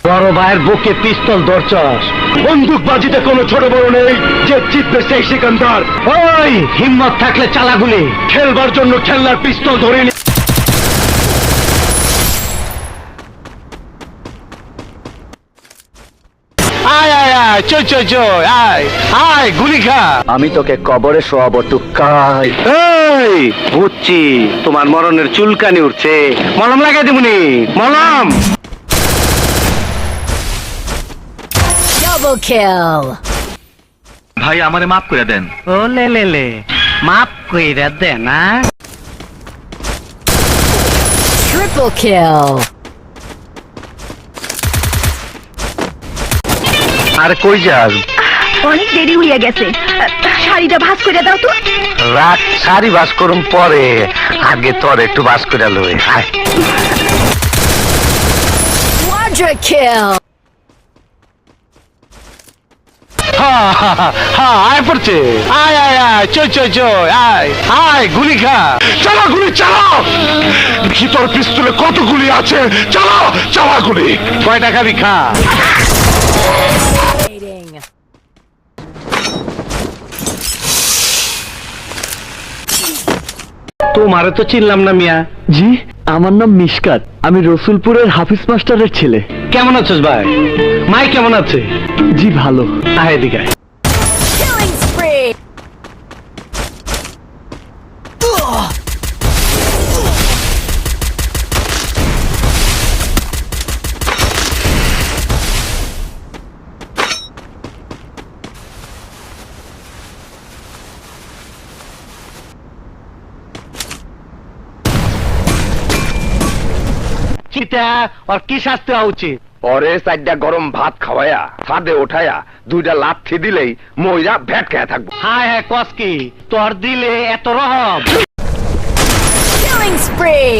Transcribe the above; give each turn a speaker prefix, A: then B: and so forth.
A: বড় ভাইয়ের বুকে পিস্তল ধরছস, বন্দুকবাজিতে কোনো ছোট বড় নেই, যে জিতবে সেই সিকান্দার। ওই হিম্মত থাকলে চালাগুলি, খেলবার জন্য খেলনার পিস্তল ধরে নি। আয় আয় আয়, চো চো চো, আয় আয়, গুলি খা। আমি তোকে কবরে শোয়াবো টুকাই। এই বুঝছি, তোমার মরণের চুলকানি উঠছে, মলম লাগাই দিবনি, মলম।
B: Double kill.
C: ভাই আমারে মাফ করে দেন।
A: ও লে লে লে, মাপ কইরা দে না।
B: Triple kill.
A: আর কই যাস?
D: অনেক দেরি হইয়া গেছে, শাড়িটা ভাঁজ করে দাও তো।
A: রাত সারি বাস করুম পরে, আগে তোর একটু বাস করে লই। আয়।
B: Quadra kill.
A: আয় পড়ছে, আয় আয় আয়, চো চো চো, আয় আয়, গুলি খা। চালা গুলি চালাও, ভিতর পিস্তলে কত গুলি আছে, চালাও চালা গুলি। কয়টা খাবি খা। তোমারে তো চিনলাম না মিয়া।
E: জি, আমার নাম মিশকাত, আমি রসুলপুরের হাফিজ মাস্টারের ছেলে।
A: কেমন আছিস ভাই? মাই কেমন আছে?
E: জি ভালো।
A: আয় এদিকে আয়।
B: Killing spree.
A: চিতা আর কি শাস্তি হওয়া উচিত?
F: পরে চারটা গরম ভাত খাওয়ায়া ছাদে ওঠায়া দুইটা লাথি দিলেই মইরা ভ্যাট খেয়ে থাকবো।
A: হায় হায় কস কি তোর দিলে এত রহম।
B: Killing spree.